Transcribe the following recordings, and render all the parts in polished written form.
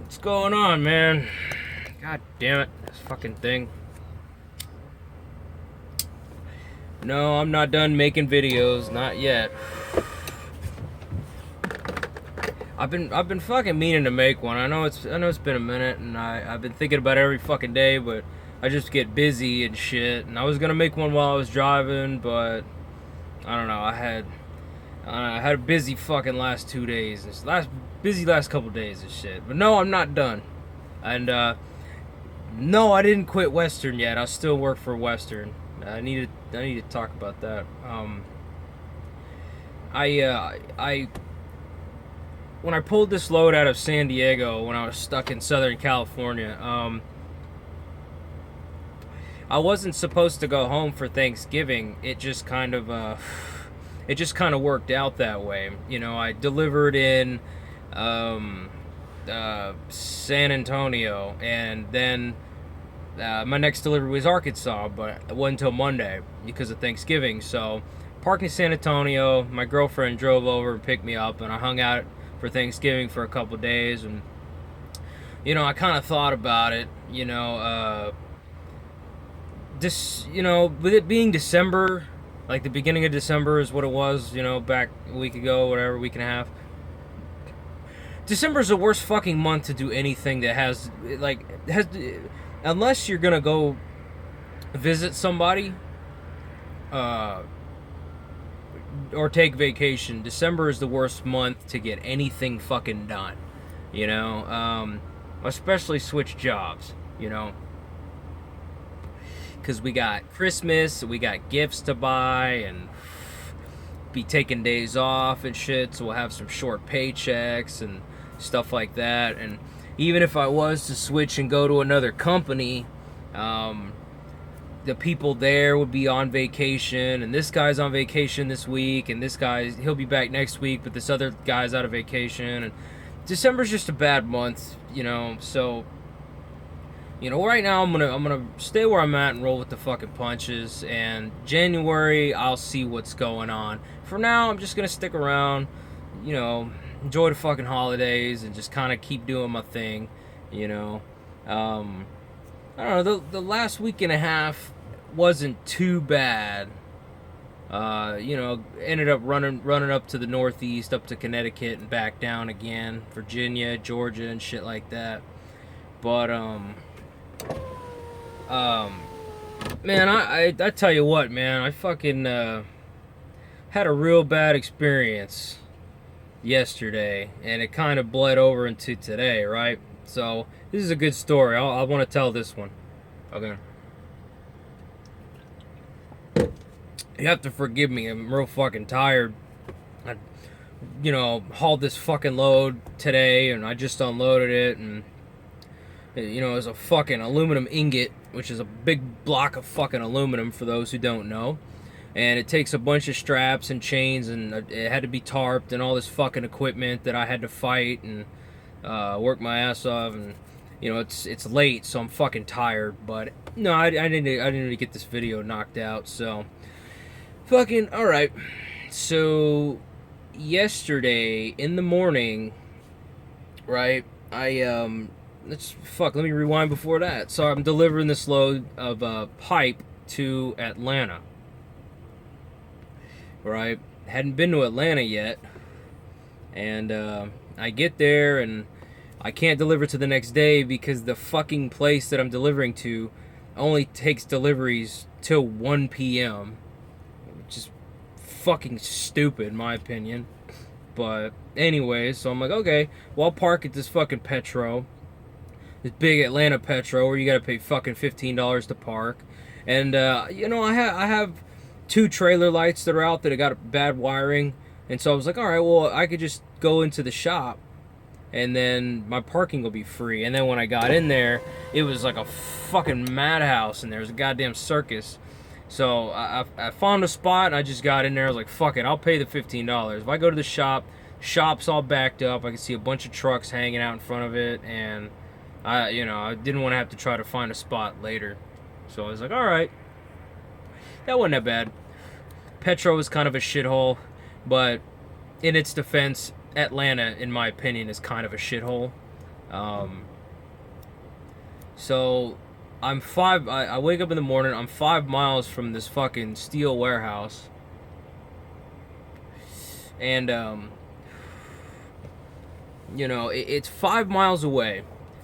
What's going on, man? God damn it, this fucking thing. No, I'm not done making videos, not yet. I've been fucking meaning to make one. I know it's been a minute, and I've been thinking about it every fucking day, but I just get busy and shit. And I was gonna make one while I was driving, but I don't know. I had a busy fucking last 2 days. Last couple days and shit. But no, I'm not done. And no, I didn't quit Western yet. I still work for Western. I need to talk about that. I when I pulled this load out of San Diego when I was stuck in Southern California, I wasn't supposed to go home for Thanksgiving. It just kind of worked out that way. You know, I delivered in um, San Antonio, and then my next delivery was Arkansas, but it wasn't until Monday because of Thanksgiving. So, parked in San Antonio. My girlfriend drove over and picked me up, and I hung out for Thanksgiving for a couple days. And I kind of thought about it. With it being December, like the beginning of December is what it was. Back a week ago, whatever, week and a half. December's the worst fucking month to do anything that has unless you're gonna go visit somebody, uh, or take vacation. December is the worst month to get anything fucking done. You know, especially switch jobs. Because we got Christmas, we got gifts to buy, and be taking days off and shit. So we'll have some short paychecks and stuff like that. And even if I was to switch and go to another company, um, the people there would be on vacation, and this guy's on vacation this week, and he'll be back next week, but this other guy's out of vacation, and December's just a bad month. So right now I'm gonna stay where I'm at and roll with the fucking punches. And January, I'll see what's going on. For now, I'm just gonna stick around. Enjoy the fucking holidays and just kind of keep doing my thing. You know, um, I don't know. The last week and a half wasn't too bad. Ended up running up to the Northeast, up to Connecticut and back down again, Virginia, Georgia, and shit like that. But um, man, I tell you what, man, I fucking had a real bad experience yesterday, and it kind of bled over into today, right? So this is a good story. I want to tell this one. Okay. You have to forgive me. I'm real fucking tired. I, hauled this fucking load today, and I just unloaded it, and it was a fucking aluminum ingot, which is a big block of fucking aluminum for those who don't know. And it takes a bunch of straps and chains, and it had to be tarped, and all this fucking equipment that I had to fight and work my ass off. And it's late, so I'm fucking tired. But no, I didn't need to get this video knocked out. So fucking all right. So yesterday in the morning, right? Let me rewind before that. So I'm delivering this load of pipe to Atlanta. Right? Hadn't been to Atlanta yet. And I get there, and I can't deliver to the next day because the fucking place that I'm delivering to only takes deliveries till 1 p.m. Which is fucking stupid, in my opinion. But anyway, so I'm like, okay, well, I'll park at this fucking Petro. This big Atlanta Petro where you gotta pay fucking $15 to park. And I have two trailer lights that are out that got bad wiring. And so I was like, all right, well, I could just go into the shop, and then my parking will be free. And then when I got in there, it was like a fucking madhouse, and there was a goddamn circus. So I found a spot, and I just got in there. I was like, fuck it, I'll pay the $15. If I go to the shop's all backed up. I can see a bunch of trucks hanging out in front of it, and I didn't want to have to try to find a spot later. So I was like, all right, that wasn't that bad. Petro is kind of a shithole, but in its defense, Atlanta, in my opinion, is kind of a shithole. So I wake up in the morning, I'm 5 miles from this fucking steel warehouse. And, it's 5 miles away.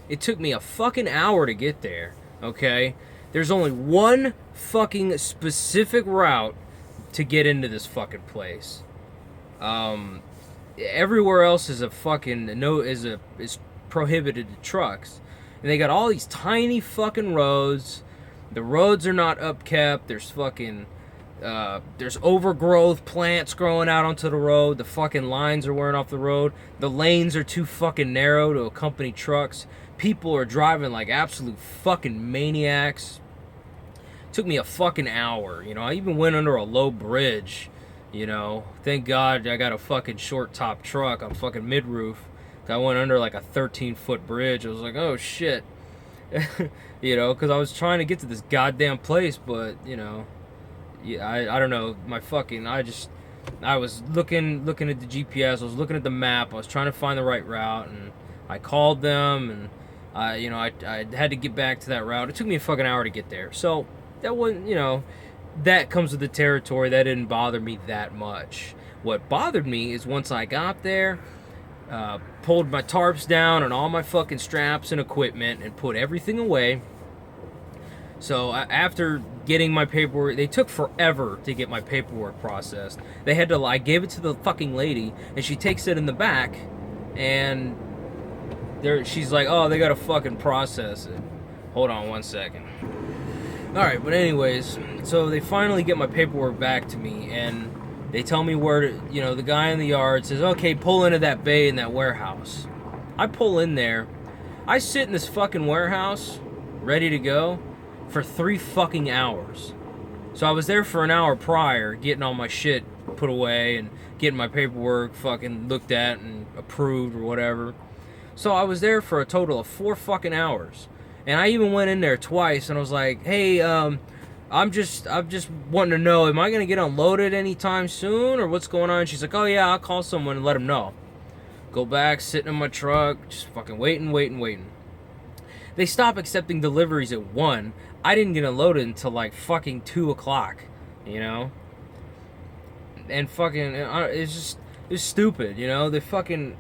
It took me a fucking hour to get there, okay? There's only one fucking specific route to get into this fucking place. Everywhere else is is prohibited to trucks. And they got all these tiny fucking roads. The roads are not upkept. There's overgrowth, plants growing out onto the road. The fucking lines are wearing off the road. The lanes are too fucking narrow to accompany trucks. People are driving like absolute fucking maniacs. Took me a fucking hour. I even went under a low bridge. Thank God I got a fucking short top truck on fucking mid-roof. I went under like a 13-foot bridge. I was like, oh shit. Because I was trying to get to this goddamn place, but, yeah, I don't know. I was looking at the GPS. I was looking at the map. I was trying to find the right route, and I called them, and I had to get back to that route. It took me a fucking hour to get there. So that wasn't, that comes with the territory. That didn't bother me that much. What bothered me is once I got there, pulled my tarps down and all my fucking straps and equipment and put everything away. So after getting my paperwork, they took forever to get my paperwork processed. I gave it to the fucking lady, and she takes it in the back, and she's like, oh, they gotta fucking process it. Hold on one second. Alright, but anyways, so they finally get my paperwork back to me, and they tell me where to, the guy in the yard says, okay, pull into that bay in that warehouse. I pull in there. I sit in this fucking warehouse, ready to go, for 3 fucking hours. So I was there for an hour prior, getting all my shit put away and getting my paperwork fucking looked at and approved or whatever. So I was there for a total of 4 fucking hours. And I even went in there twice and I was like, hey, I'm just wanting to know, am I going to get unloaded anytime soon or what's going on? She's like, oh yeah, I'll call someone and let them know. Go back, sitting in my truck, just fucking waiting. They stop accepting deliveries at 1. I didn't get unloaded until like fucking 2 o'clock, And fucking, it's stupid, They fucking,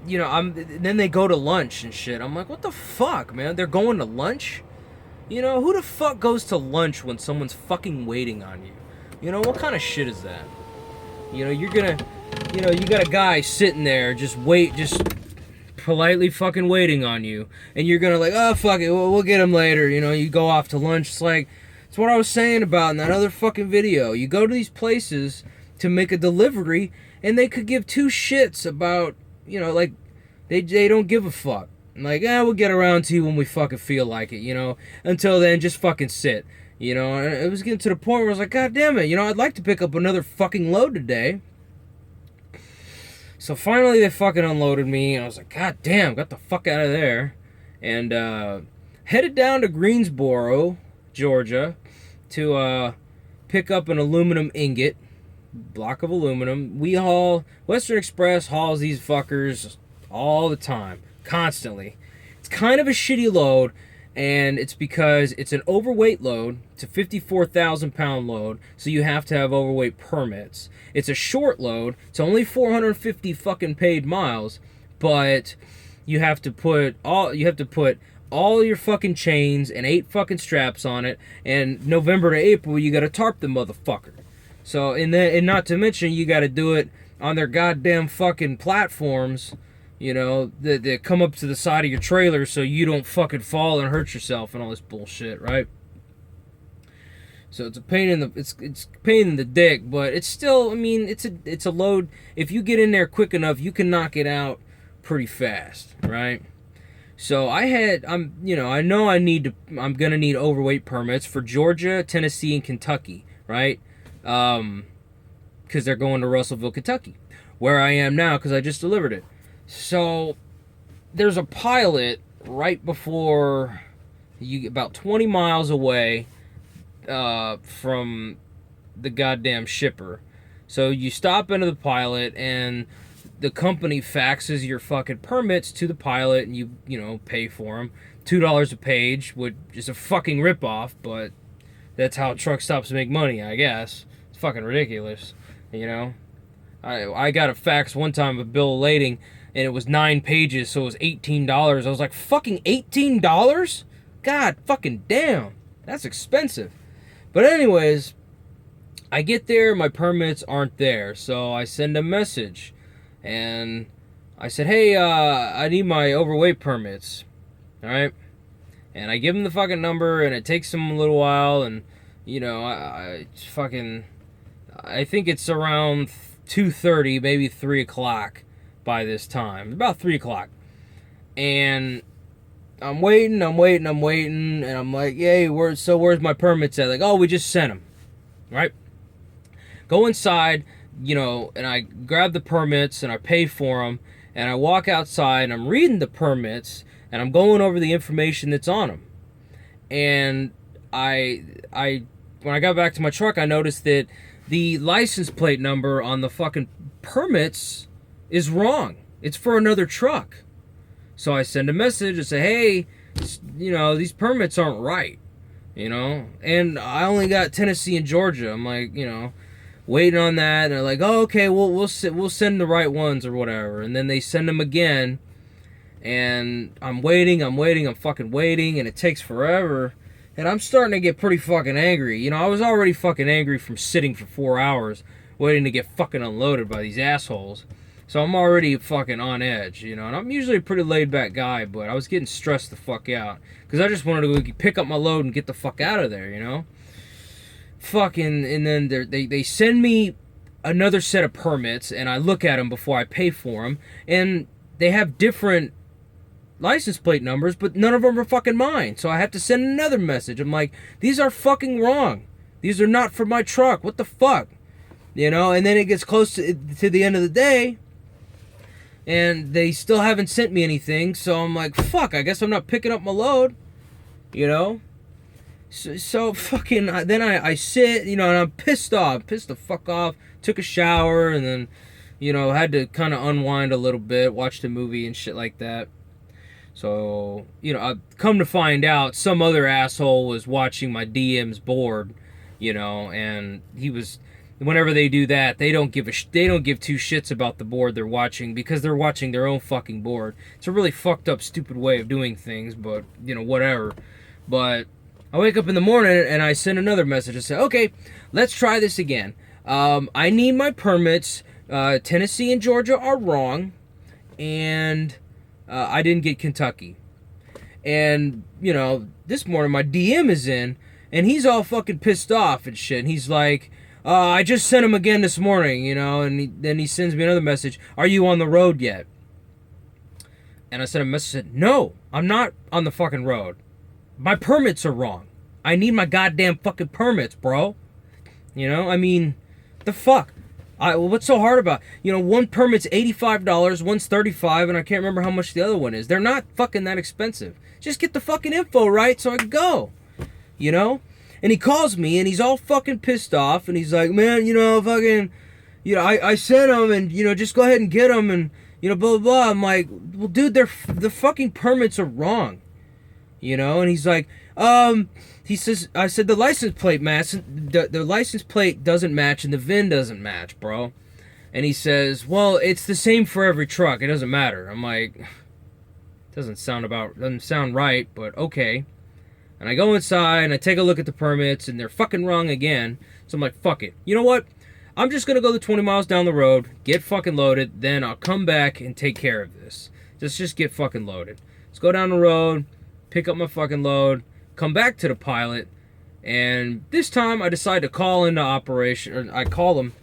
then they go to lunch and shit. I'm like, what the fuck, man? They're going to lunch? Who the fuck goes to lunch when someone's fucking waiting on you? What kind of shit is that? You're gonna, you got a guy sitting there just politely fucking waiting on you, and you're gonna like, oh fuck it, we'll get him later. You go off to lunch. It's what I was saying about in that other fucking video. You go to these places to make a delivery, and they could give 2 shits about, like they don't give a fuck. Like, we'll get around to you when we fucking feel like it, Until then, just fucking sit, And it was getting to the point where I was like, God damn it, I'd like to pick up another fucking load today. So finally they fucking unloaded me, and I was like, God damn, got the fuck out of there. And headed down to Greensboro, Georgia, to pick up an aluminum ingot, block of aluminum. Western Express hauls these fuckers all the time, constantly. It's kind of a shitty load, and it's because it's an overweight load. It's a 54,000 pound load, so you have to have overweight permits. It's a short load. It's only 450 fucking paid miles, but you have to put all your fucking chains and 8 fucking straps on it. And November to April, you got to tarp the motherfucker. So and not to mention, you got to do it on their goddamn fucking platforms. That come up to the side of your trailer so you don't fucking fall and hurt yourself and all this bullshit, right? So it's a pain in the dick, but it's still, it's a load. If you get in there quick enough, you can knock it out pretty fast, right? So I'm gonna need overweight permits for Georgia, Tennessee, and Kentucky, right? Because they're going to Russellville, Kentucky, where I am now because I just delivered it. So there's a pilot right before you, about 20 miles away from the goddamn shipper. So you stop into the pilot, and the company faxes your fucking permits to the pilot, and you pay for them, $2 a page, which is a fucking ripoff, but that's how truck stops make money, I guess. It's fucking ridiculous, you know. I got a fax one time of bill of lading, and it was 9 pages, so it was $18. I was like, fucking $18? God fucking damn, that's expensive. But anyways, I get there, my permits aren't there, so I send a message, and I said, hey, I need my overweight permits, alright? And I give him the fucking number, and it takes him a little while, and, I think it's around 2:30, maybe 3 o'clock by this time, about 3 o'clock, and I'm waiting, and I'm like, hey, where's my permits at? Like, oh, we just sent them, right? Go inside, and I grab the permits, and I pay for them, and I walk outside, and I'm reading the permits, and I'm going over the information that's on them. And when I got back to my truck, I noticed that the license plate number on the fucking permits is wrong. It's for another truck. So I send a message and say, hey, these permits aren't right, and I only got Tennessee and Georgia. I'm like, waiting on that, and they're like, oh, okay, we'll send the right ones or whatever. And then they send them again, and I'm waiting, I'm fucking waiting, and it takes forever, and I'm starting to get pretty fucking angry. I was already fucking angry from sitting for 4 hours waiting to get fucking unloaded by these assholes. So I'm already fucking on edge, and I'm usually a pretty laid back guy, but I was getting stressed the fuck out because I just wanted to go pick up my load and get the fuck out of there, Fucking, and then they send me another set of permits, and I look at them before I pay for them, and they have different license plate numbers, but none of them are fucking mine. So I have to send another message. I'm like, these are fucking wrong. These are not for my truck. What the fuck? And then it gets close to the end of the day, and they still haven't sent me anything. So I'm like, fuck, I guess I'm not picking up my load, So fucking, then I sit, and I'm pissed the fuck off, took a shower, and then, had to kind of unwind a little bit, watched a movie and shit like that. So, I come to find out some other asshole was watching my DM's board, and he was, whenever they do that, they don't give two shits about the board they're watching because they're watching their own fucking board. It's a really fucked up, stupid way of doing things, but, whatever. But I wake up in the morning and I send another message and say, okay, let's try this again. I need my permits. Tennessee and Georgia are wrong, and I didn't get Kentucky. And, this morning my DM is in, and he's all fucking pissed off and shit. And he's like, I just sent him again this morning, and then he sends me another message. Are you on the road yet? And I sent him a message, said, no, I'm not on the fucking road. My permits are wrong. I need my goddamn fucking permits, bro. The fuck? What's so hard about it? One permit's $85, one's $35, and I can't remember how much the other one is. They're not fucking that expensive. Just get the fucking info right so I can go. And he calls me, and he's all fucking pissed off, and he's like, man, fucking, I sent him, and, just go ahead and get them, and, blah, blah, blah. I'm like, well, dude, the fucking permits are wrong. And he's like, he says, I said the license plate the license plate doesn't match and the VIN doesn't match, bro. And he says, well, it's the same for every truck. It doesn't matter. I'm like, doesn't sound right, but okay. And I go inside and I take a look at the permits and they're fucking wrong again. So I'm like, fuck it. You know what? I'm just going to go the 20 miles down the road, get fucking loaded, then I'll come back and take care of this. Just get fucking loaded. Let's go down the road, pick up my fucking load, come back to the pilot, and this time I decide to call into operation, or I call them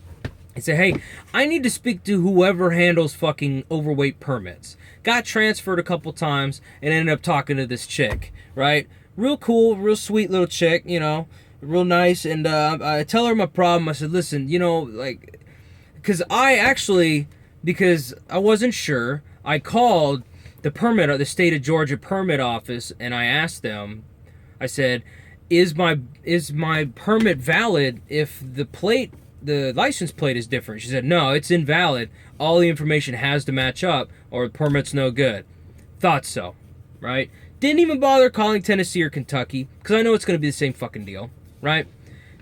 and say, hey, I need to speak to whoever handles fucking overweight permits. Got transferred a couple times and ended up talking to this chick, right? Real cool, real sweet little chick, real nice, and I tell her my problem. I said, listen, because I wasn't sure, I called the state of Georgia permit office, and I asked them, I said, is my permit valid if the plate the license plate is different. She said, no, it's invalid. All the information has to match up or the permit's no good. Thought so, right? Didn't even bother calling Tennessee or Kentucky because I know it's going to be the same fucking deal, right?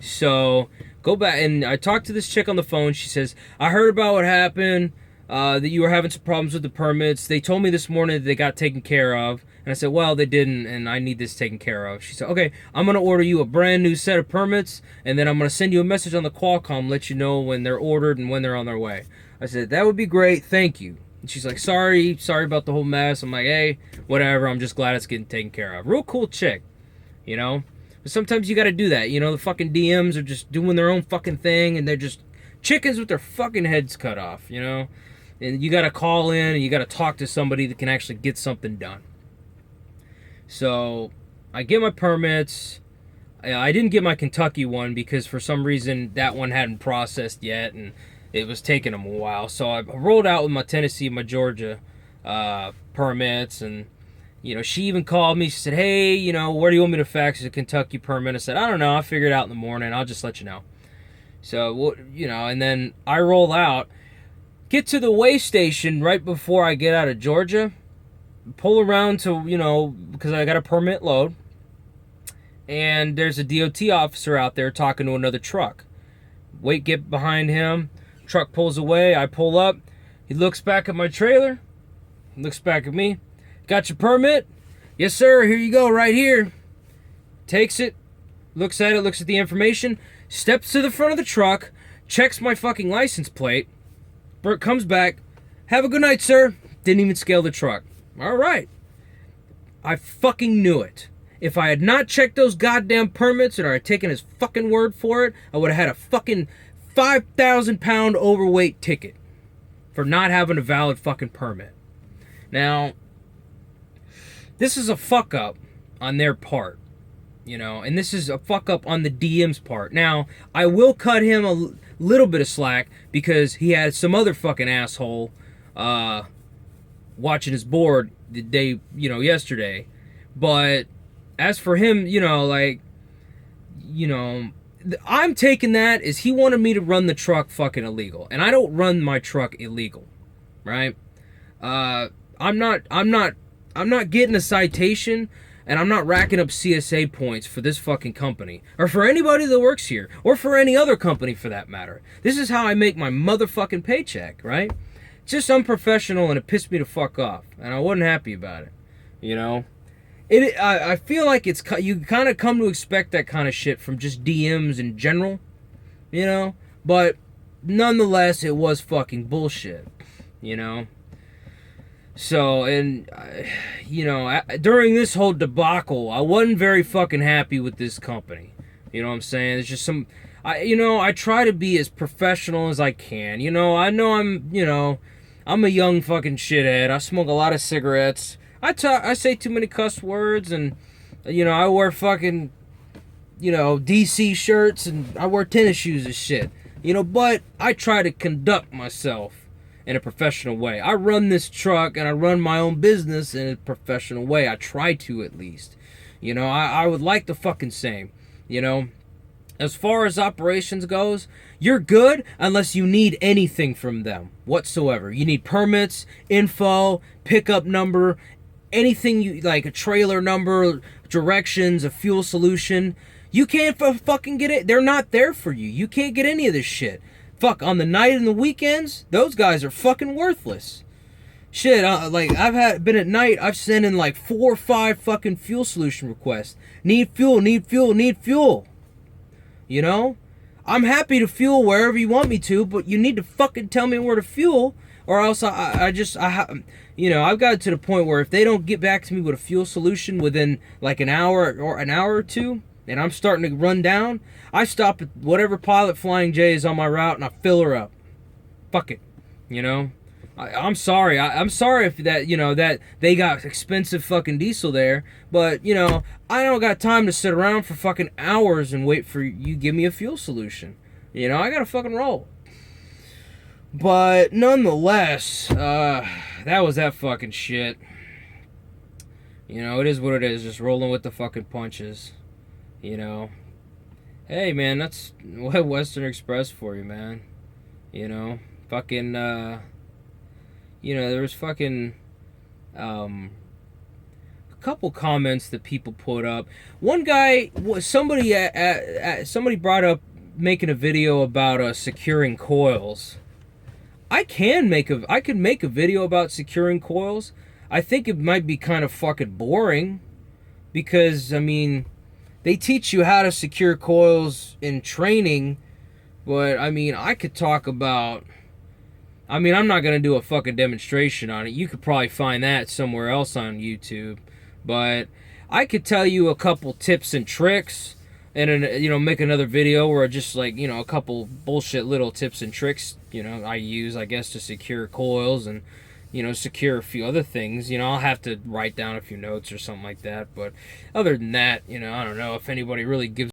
So go back, and I talked to this chick on the phone. She says, I heard about what happened, that you were having some problems with the permits. They told me this morning that they got taken care of. And I said, well, they didn't, and I need this taken care of. She said, okay, I'm going to order you a brand new set of permits, and then I'm going to send you a message on the Qualcomm, let you know when they're ordered and when they're on their way. I said, that would be great, thank you. And she's like, sorry about the whole mess. I'm like, hey, whatever, I'm just glad it's getting taken care of. Real cool chick, you know? But sometimes you got to do that, you know? The fucking DMs are just doing their own fucking thing, and they're just chickens with their fucking heads cut off, you know? And you got to call in, and you got to talk to somebody that can actually get something done. So I get my permits. I didn't get my Kentucky one because for some reason that one hadn't processed yet, and it was taking them a while. So I rolled out with my Tennessee, my Georgia permits, and you know, she even called me. She said, hey, you know, where do you want me to fax a Kentucky permit? I said, I don't know, I'll figure it out in the morning, I'll just let you know. So, you know, and then I roll out, get to the way station right before I get out of Georgia, pull around to, you know, because I got a permit load, and there's a DOT officer out there talking to another truck. Get behind him, truck pulls away, I pull up, he looks back at my trailer, looks back at me, got your permit? Yes, sir, here you go, right here. Takes it, looks at the information, steps to the front of the truck, checks my fucking license plate, comes back, have a good night, sir. Didn't even scale the truck. All right. I fucking knew it. If I had not checked those goddamn permits or I had taken his fucking word for it, I would have had a fucking 5,000 pound overweight ticket for not having a valid fucking permit. Now, this is a fuck up on their part, you know, and this is a fuck up on the DM's part. Now, I will cut him a little bit of slack because he had some other fucking asshole watching his board the day, you know, yesterday. But as for him, you know, like, you know, I'm taking that as he wanted me to run the truck fucking illegal, and I don't run my truck illegal, right? I'm not getting a citation, and I'm not racking up CSA points for this fucking company, or for anybody that works here, or for any other company for that matter. This is how I make my motherfucking paycheck, right? Just unprofessional, and it pissed me the fuck off, and I wasn't happy about it, you know? I feel like you kind of come to expect that kind of shit from just DMs in general, you know? But nonetheless, it was fucking bullshit, you know? So, and, you know, during this whole debacle, I wasn't very fucking happy with this company. You know what I'm saying? It's just I try to be as professional as I can. You know I'm a young fucking shithead. I smoke a lot of cigarettes. I say too many cuss words, and, you know, I wear fucking, you know, DC shirts, and I wear tennis shoes and shit. You know, but I try to conduct myself in a professional way. I run this truck, and I run my own business in a professional way. I try to, at least. You know, I would like the fucking same, you know. As far as operations goes, you're good unless you need anything from them whatsoever. You need permits, info, pickup number, anything you like, a trailer number, directions, a fuel solution. You can't fucking get it. They're not there for you. You can't get any of this shit. Fuck, on the night and the weekends, those guys are fucking worthless. Shit, like, been at night, I've sent in like 4 or 5 fucking fuel solution requests. Need fuel, need fuel, need fuel. You know? I'm happy to fuel wherever you want me to, but you need to fucking tell me where to fuel, or else you know, I've got to the point where if they don't get back to me with a fuel solution within like an hour or two, and I'm starting to run down, I stop at whatever Pilot Flying J is on my route and I fill her up. Fuck it. You know? I'm sorry. I'm sorry if that, you know, that they got expensive fucking diesel there, but, you know, I don't got time to sit around for fucking hours and wait for you to give me a fuel solution. You know, I gotta fucking roll. But nonetheless, that was that fucking shit. You know, it is what it is, just rolling with the fucking punches. You know, Hey, man, that's Western Express for you, man. You know, fucking, there was fucking, um, a couple comments that people put up. One guy was somebody brought up making a video about securing coils. I could make a video about securing coils. I think it might be kind of fucking boring because I mean, they teach you how to secure coils in training, but I mean, I could talk about. I mean, I'm not gonna do a fucking demonstration on it. You could probably find that somewhere else on YouTube, but I could tell you a couple tips and tricks, and make another video where just like a couple bullshit little tips and tricks I use, I guess, to secure coils and secure a few other things. I'll have to write down a few notes or something like that. But other than that, I don't know if anybody really gives